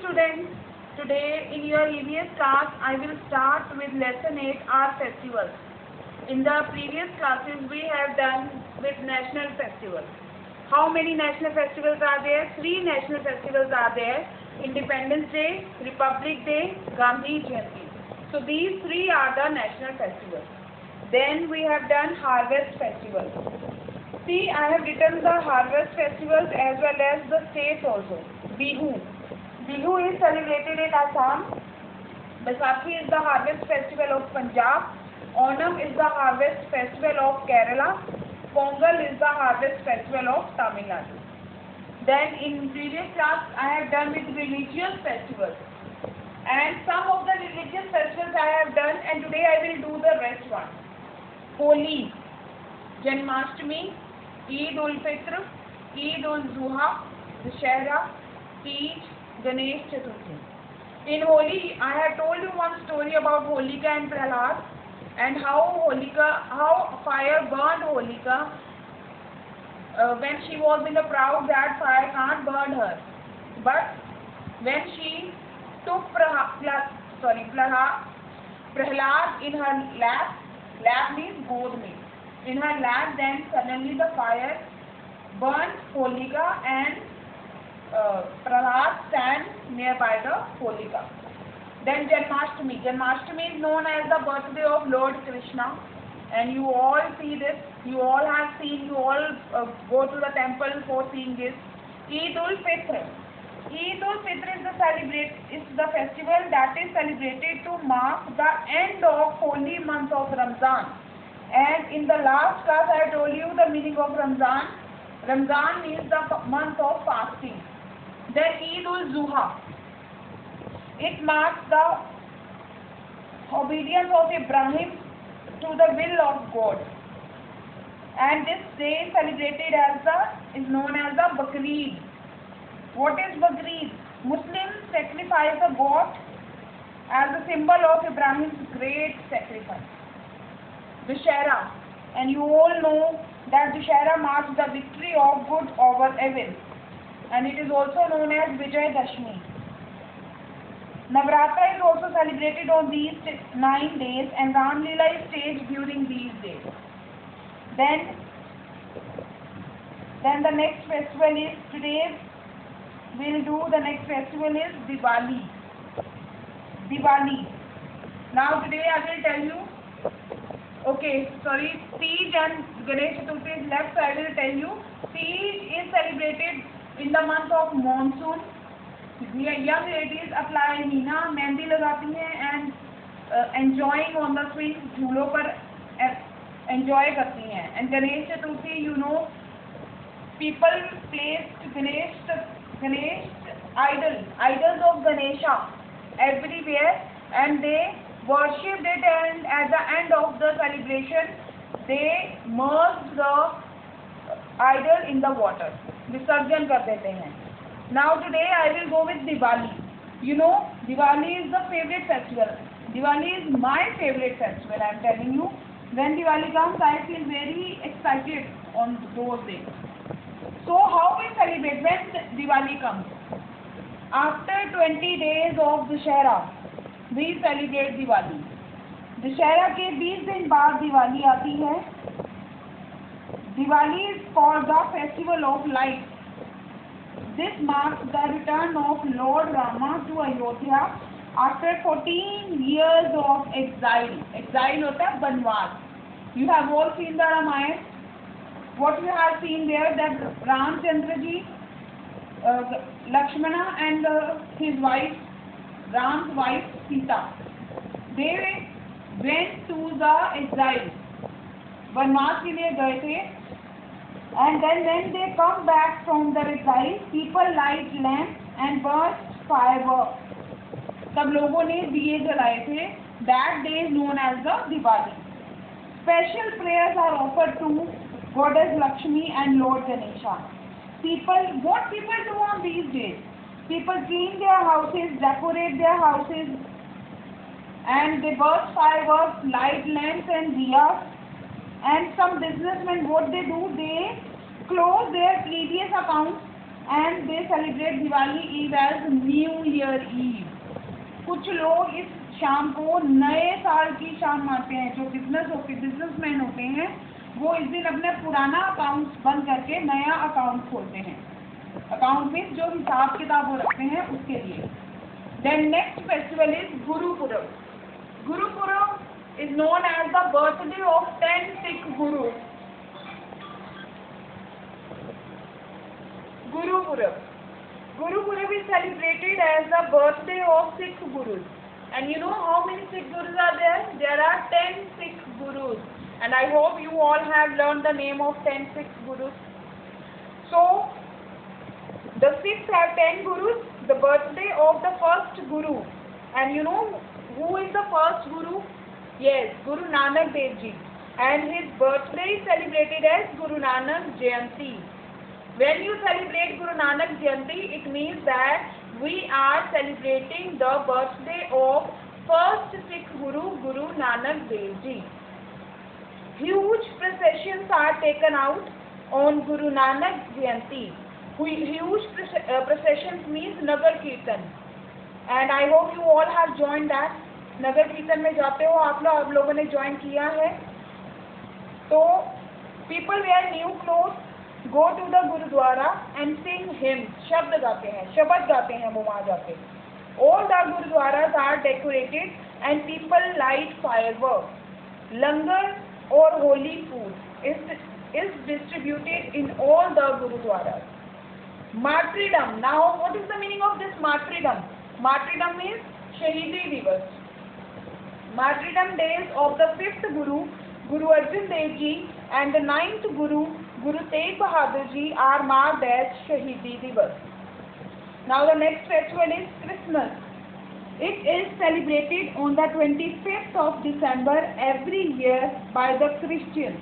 students, today in your EVS class I will start with lesson 8 our festivals. In the previous classes we have done with national festivals. How many national festivals are there? 3 national festivals are there: Independence Day, Republic Day, Gandhi Jayanti. So these 3 are the national festivals. Then we have done harvest festivals. See, I have written the harvest festivals as well as the states also. Bihu. Bihu is celebrated in Assam. Baisakhi is the harvest festival of Punjab. Onam is the harvest festival of Kerala. Pongal is the harvest festival of Tamil Nadu. Then in previous class I have done with religious festivals. And some of the religious festivals I have done, and today I will do the rest one. Holi, Janmashtami, Eid-ul-Fitr, Eid-ul-Zuha, Dussehra, Teej, Ganesh Chaturthi. In Holi, I have told you one story about Holika and Prahlad, and how fire burned Holika when she was in the proud that fire can't burn her. But when she took Prahlad in her lap means god means. In her lap, then suddenly the fire burned Holika and Prahlad stand nearby the Holika. Then Janmashtami. Janmashtami is known as the birthday of Lord Krishna, and you all see this. You all have seen. You all go to the temple for seeing this. Eid-ul-Fitr. Eid-ul-Fitr is the festival that is celebrated to mark the end of holy month of Ramzan. And in the last class I told you the meaning of Ramzan. Ramzan means the month of fasting. Then Eid-ul-Zuha. It marks the obedience of Ibrahim to the will of God. And this day is celebrated is known as the Bakrid. What is Bakrid? Muslims sacrifice a goat as a symbol of Ibrahim's great sacrifice. Dussehra, and you all know that Dussehra marks the victory of good over evil, and it is also known as Vijay Dashmi. Navratra is also celebrated on these 9 days, and Ram Leela is staged during these days. Then the next festival is Diwali. Now today I will tell you. Teej and Ganesh Chaturthi is left, so I will tell you. Teej is celebrated in the month of monsoon. Young ladies apply henna, mehndi lagati hain, and enjoying on the swing, झूलों पर enjoy करती हैं. And Ganesh Chaturthi, you know, people placed Ganesh idols of Ganesha everywhere, and they worshipped it, and at the end of the celebration they merged the idol in the water. विसर्जन कर देते हैं. Now today I will go with Diwali. You know, Diwali is the favorite festival. Diwali is my favorite festival, I am telling you. When Diwali comes, I feel very excited on those days. So how we celebrate when Diwali comes? After 20 days of Dussehra, we celebrate Diwali. Dussehra के 20 दिन बाद दिवाली आती है. Diwali is called the festival of light. This marks the return of Lord Rama to Ayodhya after 14 years of exile. Exile होता है बनवास. You have all seen the Ramayana. What you have seen there, that Ramchandra ji, Lakshmana and his wife, Ram's wife Sita, they went to the exile. बनवास के लिए गए थे. And then when they come back from the exile, people light lamps and burst fireworks. सब लोगों ने दिए जलाए थे. That day is known as the Diwali. Special prayers are offered to Goddess Lakshmi and Lord Ganesha. What people do on these days? People clean their houses, decorate their houses, and they burst fireworks, light lamps and diyas. And some businessmen, what they do, they close their previous accounts and they celebrate Diwali Eve as New Year year eve. कुछ लोग इस शाम को नए साल की शाम मानते हैं. जो बिजनेसमैन होते हैं वो इस दिन अपने पुराना अकाउंट बंद करके नया अकाउंट खोलते हैं. अकाउंट मीन्स जो हिसाब किताब वो रखते हैं उसके लिए. Then next festival is Gurupurab. Gurupurab is known as the birthday of 10 Sikh guru. Gurupurab is celebrated as the birthday of Sikh Gurus. And you know how many Sikh Gurus are there? There are 10 Sikh Gurus. And I hope you all have learned the name of 10 Sikh Gurus. So, the Sikhs have 10 Gurus, the birthday of the first Guru. And you know who is the first Guru? Yes, Guru Nanak Dev Ji. And his birthday is celebrated as Guru Nanak Jayanti. When you celebrate Guru Nanak Jayanti, it means that we are celebrating the birthday of first Sikh Guru, Guru Nanak Dev Ji. Huge processions are taken out on Guru Nanak Jayanti. Huge processions means Nagar Kirtan. And I hope you all have joined that. Nagar Kirtan में जाते हो आप लोगों ने join किया है. तो people wear new clothes, go to the Gurudwara and sing hymns. शब्द गाते हैं, शब्द गाते हैं वो वहाँ जाके. All the Gurudwaras are decorated and people light fireworks. Langar or holy food is distributed in all the Gurudwaras. Martyrdom. Now, what is the meaning of this martyrdom? Martyrdom means Shahidi Divas. Martyrdom days of the 5th Guru, Guru Arjan Dev Ji, and the 9th Guru, Guru Tegh Bahadur Ji, are marked as Shahidi Divas. Now the next festival is Christmas. It is celebrated on the 25th of December every year by the Christians.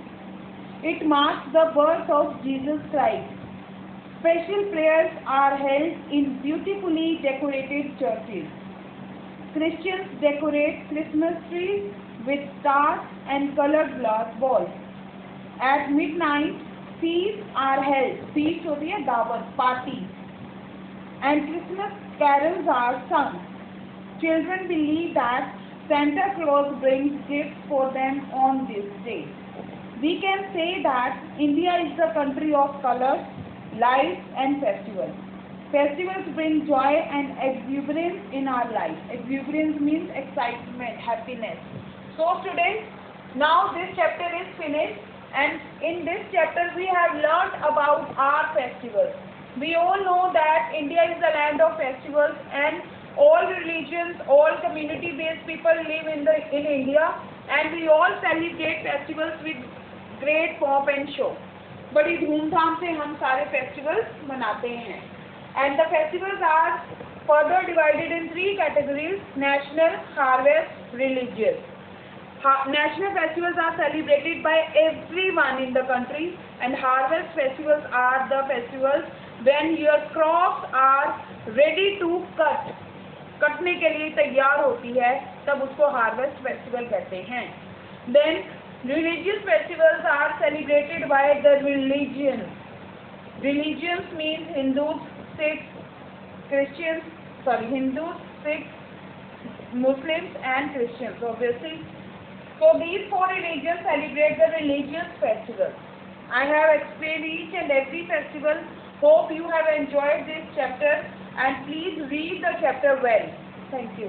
It marks the birth of Jesus Christ. Special prayers are held in beautifully decorated churches. Christians decorate Christmas trees with stars and colored glass balls. At midnight, feasts are held. Feast होती है दावत, party. And Christmas carols are sung. Children believe that Santa Claus brings gifts for them on this day. We can say that India is the country of colors, lights and festivals. Festivals bring joy and exuberance in our life. Exuberance means excitement, happiness. So students, now this chapter is finished, and in this chapter we have learned about our festivals. We all know that India is the land of festivals, and all religions, all community-based people live in India, and we all celebrate festivals with great pomp and show. बड़ी धूमधाम से हम सारे festivals मनाते हैं. And the festivals are further divided in 3 categories: national, harvest, religious. National festivals are celebrated by everyone in the country, and harvest festivals are the festivals when your crops are ready to cut. कटने के लिए तैयार होती है, तब उसको harvest festival कहते हैं. Then religious festivals are celebrated by the religion. Religions means Hindus, Sikhs, Muslims and Christians, obviously. So these 4 religions celebrate the religious festivals. I have explained each and every festival. Hope you have enjoyed this chapter, and please read the chapter well. Thank you.